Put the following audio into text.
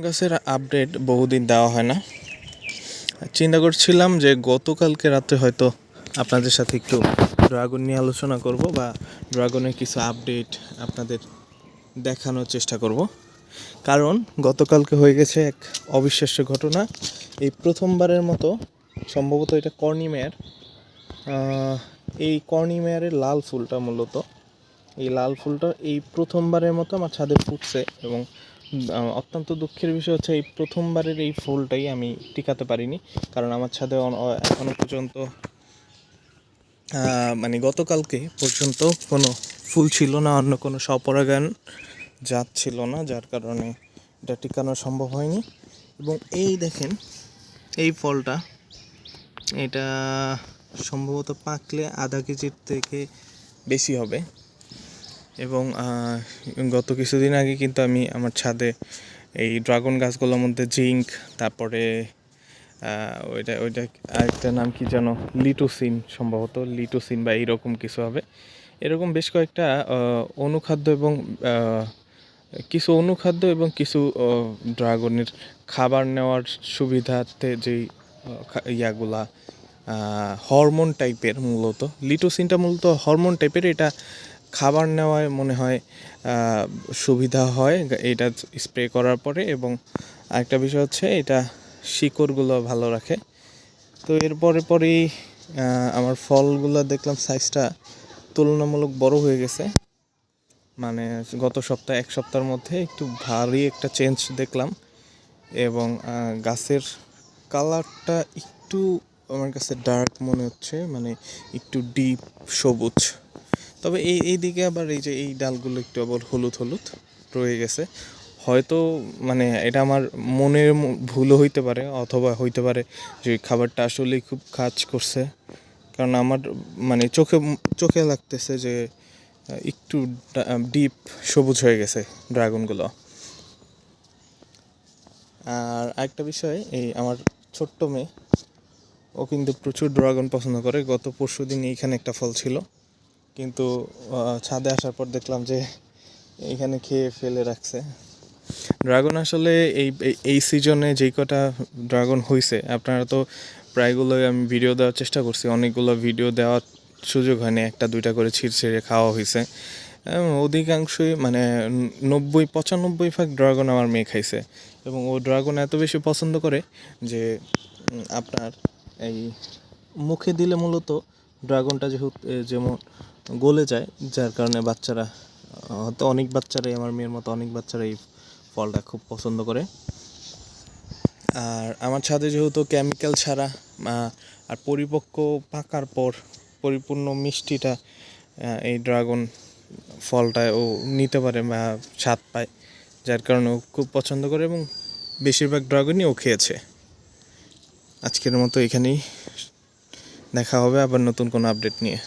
গাছের আপডেট বহুদিন দেওয়া হয় না। চিন্তা করছিলাম যে গতকালকে রাত্রে হয়তো আপনাদের সাথে একটু ড্রাগন নিয়ে আলোচনা করব বা ড্রাগনের কিছু আপডেট আপনাদের দেখানোর চেষ্টা করব। কারণ গতকালকে হয়ে গেছে এক অবিশ্বাস্য ঘটনা। এই প্রথমবারের মতো সম্ভবত এটা কর্নিমেয়ার, এই কর্নিমেয়ারের লাল ফুলটা মূলত এই লাল ফুলটা এই প্রথমবারের মতো আমার ছাদে ফুটছে এবং অত্যন্ত দুঃখের বিষয় হচ্ছে এই প্রথমবারের এই ফুলটাই আমি টিকাতে পারিনি। কারণ আমার ছাদে এখনও পর্যন্ত মানে গতকালকে পর্যন্ত কোনো ফুল ছিল না, অন্য কোনো স্বপরাগায়ন জাত ছিল না, যার কারণে এটা টিকানো সম্ভব হয়নি। এবং এই দেখেন এই ফলটা, এটা সম্ভবত পাকলে আধা কেজির থেকে বেশি হবে। এবং গত কিছুদিন আগে কিন্তু আমি আমার ছাদে এই ড্রাগন গাছগুলোর মধ্যে জিঙ্ক, তারপরে ওইটা আরেকটা নাম কি যেন, লিটোসিন, সম্ভবত লিটোসিন বা এইরকম কিছু হবে, এরকম বেশ কয়েকটা অনুখাদ্য এবং কিছু অনুখাদ্য এবং কিছু ড্রাগনের খাবার নেওয়ার সুবিধার্থে যেই ইয়াগুলা হরমোন টাইপের, মূলত লিটোসিনটা মূলত হরমোন টাইপের, এটা খাবার নেওয়ায় মনে হয় সুবিধা হয় এটা স্প্রে করার পরে। এবং আরেকটা বিষয় হচ্ছে এটা শিকড়গুলো ভালো রাখে। তো পরেই আমার ফলগুলো দেখলাম সাইজটা তুলনামূলক বড় হয়ে গেছে। মানে গত এক সপ্তাহের মধ্যে একটু ভারী একটা চেঞ্জ দেখলাম। এবং গাছের কালারটা একটু আমার কাছে ডার্ক মনে হচ্ছে, মানে একটু ডিপ সবুজ। তবে এই দিকে আবার এই ডালগুলো একটু আবার হলুদ হলুদ রয়ে গেছে। হয়তো মানে এটা আমার মনের ভুলও হইতে পারে, অথবা হইতে পারে যে খাবারটা আসলেই খুব কাজ করছে। কারণ আমার মানে চোখে লাগতেছে যে একটু ডিপ সবুজ হয়ে গেছে ড্রাগনগুলো। আর আরেকটা বিষয়, এই আমার ছোট্ট মেয়ে, ও কিন্তু প্রচুর ড্রাগন পছন্দ করে। গত পরশুদিন এইখানে একটা ফল ছিল, কিন্তু ছাদে আসার পর দেখলাম যে এইখানে খেয়ে ফেলে রাখছে। ড্রাগন আসলে এই সিজনে যেই কটা ড্রাগন হয়েছে, আপনারা তো প্রায়গুলোই আমি ভিডিও দেওয়ার চেষ্টা করছি, অনেকগুলো ভিডিও দেওয়ার সুযোগ হয়নি, একটা দুইটা করে ছিঁড়ে খাওয়া হয়েছে। অধিকাংশই মানে 90-95 ড্রাগন আমার মেয়ে খাইছে। এবং ও ড্রাগন এত বেশি পছন্দ করে যে আপনার এই মুখে দিলে মূলত ড্রাগনটা যেমন গলে যায়, যার কারণে বাচ্চারা, হয়তো অনেক বাচ্চারাই, আমার মেয়ের মতো অনেক বাচ্চারা এই ফলটা খুব পছন্দ করে। আর আমার ছাদে যেহেতু কেমিক্যাল ছাড়া আর পরিপক্ক পাকার পর পরিপূর্ণ মিষ্টিটা এই ড্রাগন ফলটায় ও নিতে পারে বা স্বাদ পায়, যার কারণে ও খুব পছন্দ করে এবং বেশিরভাগ ড্রাগনই ও খেয়েছে। আজকের মতো এখানেই, দেখা হবে আবার নতুন কোনো আপডেট নিয়ে।